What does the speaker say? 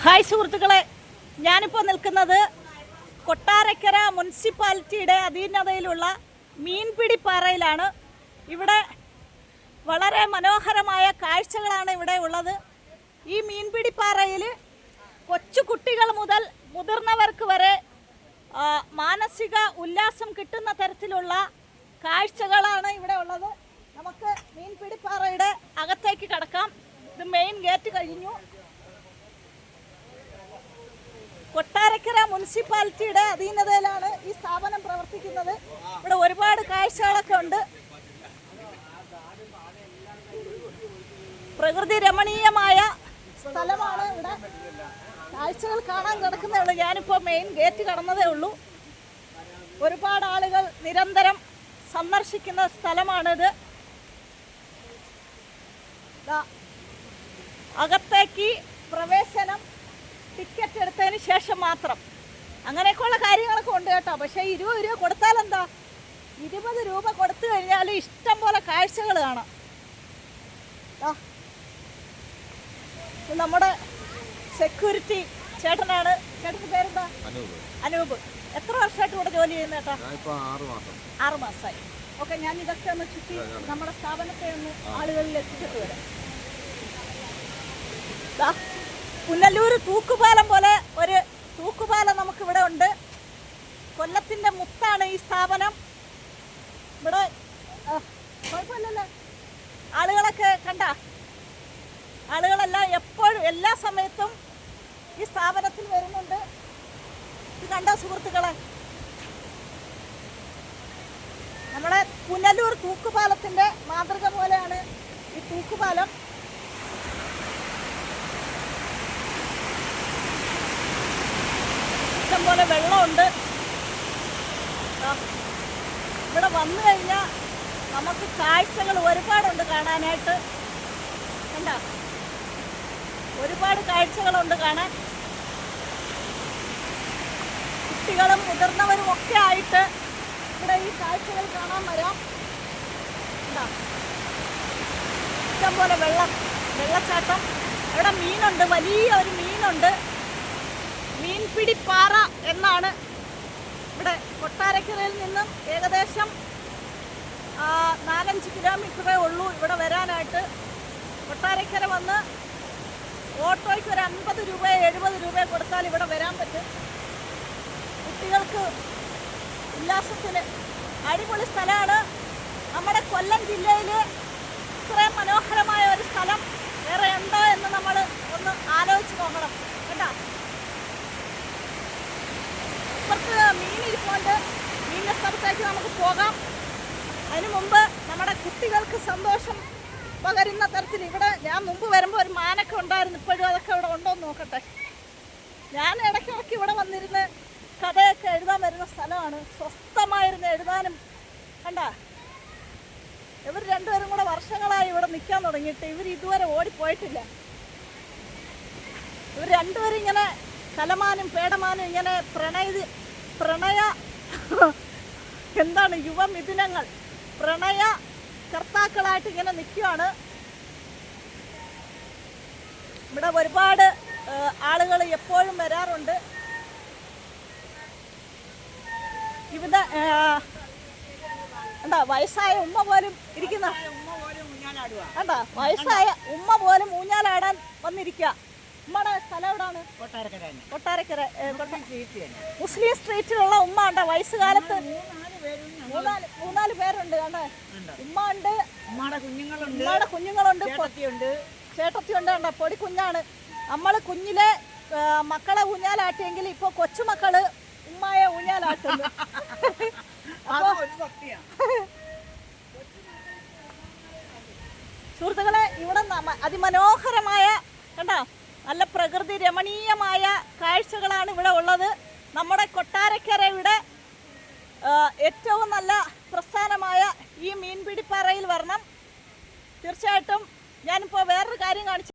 Hi സുഹൃത്തുക്കളെ, ഞാനിപ്പോൾ നിൽക്കുന്നത് കൊട്ടാരക്കര മുനിസിപ്പാലിറ്റിയുടെ അധീനതയിലുള്ള മീൻപിടിപ്പാറയിലാണ്. ഇവിടെ വളരെ മനോഹരമായ കാഴ്ചകളാണ് ഇവിടെ ഉള്ളത്. ഈ മീൻപിടിപ്പാറയിൽ കൊച്ചു കുട്ടികൾ മുതൽ മുതിർന്നവർക്ക് വരെ മാനസിക ഉല്ലാസം കിട്ടുന്ന തരത്തിലുള്ള കാഴ്ചകളാണ് ഇവിടെ ഉള്ളത്. നമുക്ക് മീൻപിടിപ്പാറയുടെ അകത്തേക്ക് കടക്കാം. ഇത് മെയിൻ ഗേറ്റ് കഴിഞ്ഞു. കൊട്ടാരക്കര മുനിസിപ്പാലിറ്റിയുടെ അധീനതയിലാണ് ഈ സ്ഥാപനം പ്രവർത്തിക്കുന്നത്. ഇവിടെ ഒരുപാട് കാഴ്ചകളൊക്കെ ഉണ്ട്. പ്രകൃതി രമണീയമായ സ്ഥലമാണ്. ഇവിടെ കാഴ്ചകൾ കാണാൻ കിടക്കുന്നേ ഉള്ളൂ. ഞാനിപ്പോൾ മെയിൻ ഗേറ്റ് കടന്നതേ ഉള്ളൂ. ഒരുപാട് ആളുകൾ നിരന്തരം സന്ദർശിക്കുന്ന സ്ഥലമാണിത്. അകത്തേക്ക് പ്രവേശനം ടിക്കറ്റ് എടുത്തതിന് ശേഷം മാത്രം. അങ്ങനെയൊക്കെയുള്ള കാര്യങ്ങളൊക്കെ ഉണ്ട് കേട്ടോ. പക്ഷേ 20 രൂപ കൊടുത്താൽ എന്താ, 20 രൂപ കൊടുത്തു കഴിഞ്ഞാൽ ഇഷ്ടം പോലെ കാഴ്ചകൾ കാണാം. നമ്മുടെ സെക്യൂരിറ്റി ചേട്ടനാണ്. ചേട്ടൻ്റെ പേരെന്താ? അനൂപ്. എത്ര വർഷമായിട്ട് ഇവിടെ ജോലി ചെയ്യുന്ന ചേട്ടാ? 6 മാസമായി. ഓക്കെ, ഞാൻ ഇതൊക്കെ ഒന്ന് ചുറ്റി നമ്മുടെ സ്ഥാപനത്തെ ഒന്ന് ആളുകളിൽ എത്തിച്ചിട്ട് വരാം. പുനലൂർ തൂക്കുപാലം പോലെ ഒരു തൂക്കുപാലം നമുക്കിവിടെ ഉണ്ട്. കൊല്ലത്തിൻ്റെ മുത്താണ് ഈ സ്ഥാപനം. ഇവിടെ കുഴപ്പമില്ലല്ലോ, ആളുകളൊക്കെ കണ്ട, ആളുകളെല്ലാം എപ്പോഴും എല്ലാ സമയത്തും ഈ സ്ഥാപനത്തിൽ വരുന്നുണ്ട്. ഇത് കണ്ടോ സുഹൃത്തുക്കളെ, നമ്മുടെ പുനലൂർ തൂക്കുപാലത്തിൻ്റെ മാതൃക പോലെയാണ് ഈ തൂക്കുപാലം. പോലെ വെള്ളമുണ്ട്. ഇവിടെ വന്നു കഴിഞ്ഞാൽ നമുക്ക് കാഴ്ചകൾ ഒരുപാടുണ്ട് കാണാനായിട്ട്. കണ്ട, ഒരുപാട് കാഴ്ചകളുണ്ട് കാണാൻ. കുട്ടികളും മുതിർന്നവരും ഒക്കെ ആയിട്ട് ഇവിടെ ഈ കാഴ്ചകൾ കാണാൻ വരാം. ഇഷ്ടംപോലെ വെള്ളച്ചാട്ടം. ഇവിടെ മീനുണ്ട്, വലിയ ഒരു മീനുണ്ട്. മീൻപിടിപ്പാറ എന്നാണ്. ഇവിടെ കൊട്ടാരക്കരയിൽ നിന്നും ഏകദേശം 4-5 കിലോമീറ്ററേ ഉള്ളൂ ഇവിടെ വരാനായിട്ട്. കൊട്ടാരക്കര വന്ന് ഓട്ടോയ്ക്ക് ഒരു 50 രൂപ 70 രൂപ കൊടുത്താൽ ഇവിടെ വരാൻ പറ്റും. കുട്ടികൾക്ക് ഉല്ലാസത്തിന് അടിപൊളി സ്ഥലമാണ്. നമ്മുടെ കൊല്ലം ജില്ലയിൽ ഇത്രയും മനോഹരമായ ഒരു സ്ഥലം വേറെ ഉണ്ടോ എന്ന് നമ്മൾ ഒന്ന് ആലോചിച്ച് നോക്കണം കേട്ടോ. ഇപ്പുറത്ത് മീനിരിപ്പുണ്ട്. മീനിൻ്റെ സ്ഥലത്തേക്ക് നമുക്ക് പോകാം. അതിനു മുമ്പ് നമ്മുടെ കുട്ടികൾക്ക് സന്തോഷം പകരുന്ന തരത്തിൽ ഇവിടെ ഞാൻ മുമ്പ് വരുമ്പോൾ ഒരു മാനൊക്കെ ഉണ്ടായിരുന്നു. ഇപ്പോഴും അതൊക്കെ ഇവിടെ ഉണ്ടോ എന്ന് നോക്കട്ടെ. ഞാൻ ഇടയ്ക്കിടയ്ക്ക് ഇവിടെ വന്നിരുന്ന് കഥയൊക്കെ എഴുതാൻ വരുന്ന സ്ഥലമാണ്. സ്വസ്ഥമായിരുന്ന് എഴുതാനും. കണ്ട, ഇവർ രണ്ടുപേരും കൂടെ വർഷങ്ങളായി ഇവിടെ നിൽക്കാൻ തുടങ്ങിയിട്ട് ഇവർ ഇതുവരെ ഓടിപ്പോയിട്ടില്ല. ഇവർ രണ്ടുപേരും ഇങ്ങനെ കലമാനും പേടമാനും ഇങ്ങനെ പ്രണയ എന്താണ് യുവമിഥുനങ്ങൾ, പ്രണയ കർത്താക്കളായിട്ട് ഇങ്ങനെ നിൽക്കുകയാണ്. ഇവിടെ ഒരുപാട് ആളുകൾ എപ്പോഴും വരാറുണ്ട്. ഇവിടെ എന്താ വയസ്സായ ഉമ്മ പോലും ഇരിക്കുന്ന, എന്താ വയസ്സായ ഉമ്മ പോലും ഊഞ്ഞാലാടാൻ വന്നിരിക്കുക. ഉമ്മയുടെ സ്ഥലം എവിടാണ്? കൊട്ടാരക്കര മുസ്ലിം സ്ട്രീറ്റിലുള്ള ഉമ്മ ഉണ്ട്. വയസ്സുകാലത്ത് 3-4 പേരുണ്ട്. കണ്ടേ, ഉമ്മ ഉണ്ട്, ഉമ്മയുടെ കുഞ്ഞുങ്ങളുണ്ട്, ചേട്ടത്തിയുണ്ട്. കണ്ട, പൊടി കുഞ്ഞാണ്. നമ്മൾ കുഞ്ഞിലെ മക്കളെ ഊഞ്ഞാലാട്ടിയെങ്കിൽ ഇപ്പോൾ കൊച്ചുമക്കള് ഉമ്മയെ ഊഞ്ഞാലാട്ടുന്നു. സുഹൃത്തുക്കളെ, ഇവിടെ അതിമനോഹരമായ കണ്ട നല്ല പ്രകൃതി രമണീയമായ കാഴ്ചകളാണ് ഇവിടെ ഉള്ളത്. നമ്മുടെ കൊട്ടാരക്കരയുടെ ഏറ്റവും നല്ല പ്രസ്ഥാനമായ ഈ മീൻപിടിപ്പാറയിൽ വരണം. തീർച്ചയായിട്ടും ഞാനിപ്പോൾ വേറൊരു കാര്യം കാണിച്ചു.